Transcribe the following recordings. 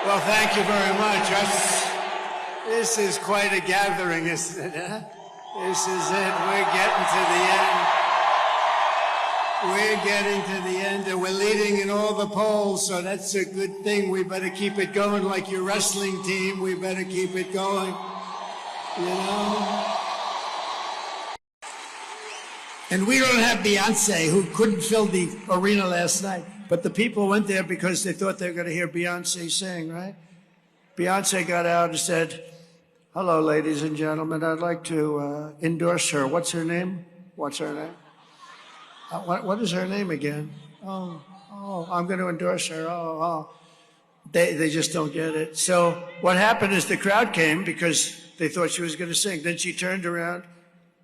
Well, thank you very much. This is quite a gathering, isn't it? Huh? This is it. We're getting to the end. We're getting to the end, and we're leading in all the polls, so that's a good thing. We better keep it going like your wrestling team. We better keep it going, you know? And we don't have Beyonce, who couldn't fill the arena last night. But the people went there because they thought they were going to hear Beyonce sing, right? Beyonce got out and said, "Hello, ladies and gentlemen. I'd like to endorse her." What's her name? What's her name? What is her name again? Oh, I'm going to endorse her. They just don't get it. So what happened is the crowd came because they thought she was going to sing. Then she turned around,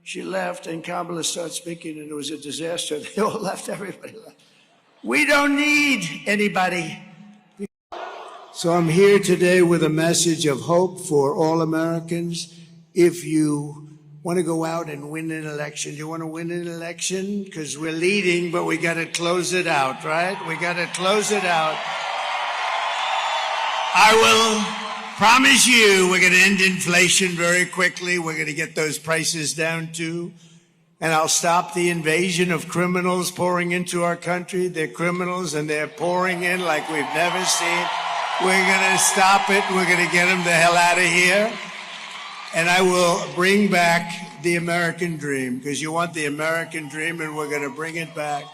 she left, and Kamala started speaking, and it was a disaster. They all left, everybody left. We don't need anybody. So I'm here today with a message of hope for all Americans. If you want to go out and win an election, you want to win an election because we're leading, but we got to close it out, right? We got to close it out. I will promise you we're going to end inflation very quickly. We're going to get those prices down too. And I'll stop the invasion of criminals pouring into our country. They're criminals and they're pouring in like we've never seen. We're going to stop it. We're going to get them the hell out of here. And I will bring back the American dream, because you want the American dream, and we're going to bring it back.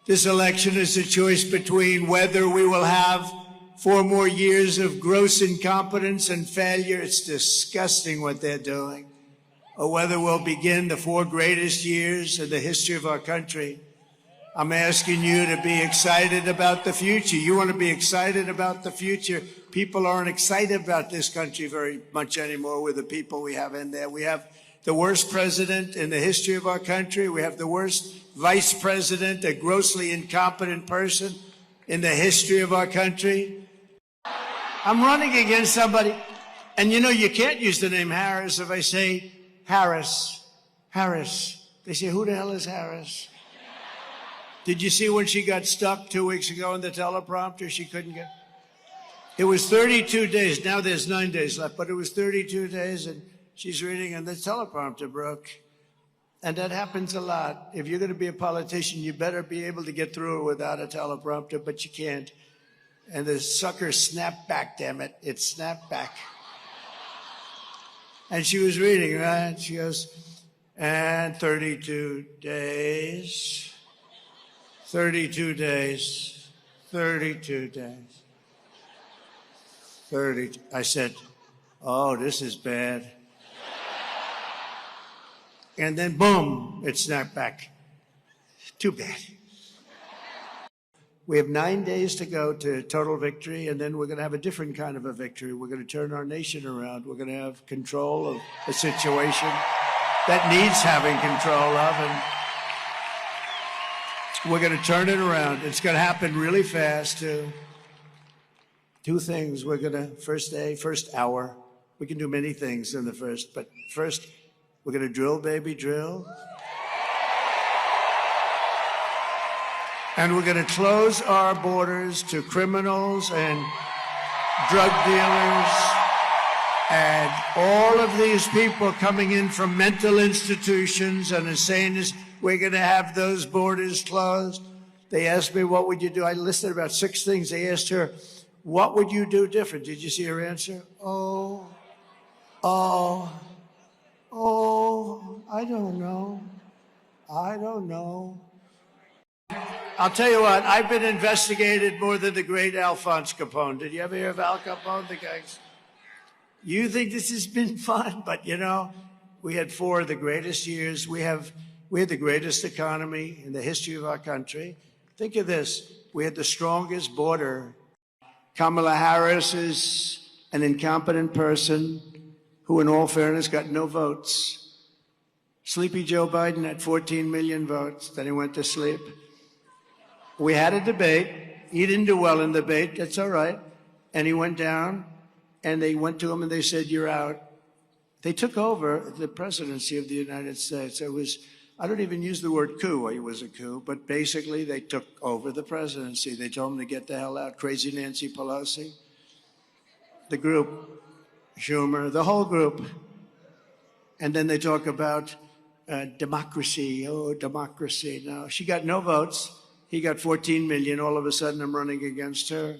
This election is a choice between whether we will have 4 more years of gross incompetence and failure. It's disgusting what they're doing. Or whether we'll begin the 4 greatest years in the history of our country. I'm asking you to be excited about the future. You want to be excited about the future. People aren't excited about this country very much anymore with the people we have in there. We have the worst president in the history of our country. We have the worst vice president, a grossly incompetent person in the history of our country. I'm running against somebody. And you know, you can't use the name Harris if I say Harris. They say, who the hell is Harris? Did you see when she got stuck 2 weeks ago in the teleprompter? She couldn't get. It was 32 days. Now there's 9 days left, but it was 32 days, and she's reading, and the teleprompter broke. And that happens a lot. If you're going to be a politician, you better be able to get through it without a teleprompter, but you can't. And the sucker snapped back, damn it. It snapped back. And she was reading, right? She goes, and 32 days, 32 days, 32 days, 30. I said, oh, this is bad. And then, boom, it snapped back. Too bad. We have 9 days to go to total victory, and then we're going to have a different kind of a victory. We're going to turn our nation around. We're going to have control of a situation that needs having control of, and we're going to turn it around. It's going to happen really fast, too. 2 things. We're going to, first day, first hour, we can do many things in the first, but first, we're going to drill, baby, drill. And we're going to close our borders to criminals and drug dealers and all of these people coming in from mental institutions and insane. We're going to have those borders closed. They asked me, what would you do? I listed about 6 things. They asked her, what would you do different? Did you see her answer? I don't know. I'll tell you what, I've been investigated more than the great Alphonse Capone. Did you ever hear of Al Capone, the guys? You think this has been fun, but you know, we had 4 of the greatest years. We had the greatest economy in the history of our country. Think of this, we had the strongest border. Kamala Harris is an incompetent person who, in all fairness, got no votes. Sleepy Joe Biden had 14 million votes, then he went to sleep. We had a debate. He didn't do well in the debate. That's all right. And he went down, and they went to him, and they said, you're out. They took over the presidency of the United States. It was I don't even use the word coup. It was a coup, but basically they took over the presidency. They told him to get the hell out. Crazy Nancy Pelosi, the group, Schumer, the whole group. And then they talk about democracy. Oh, democracy. No, she got no votes. He got 14 million. All of a sudden, I'm running against her.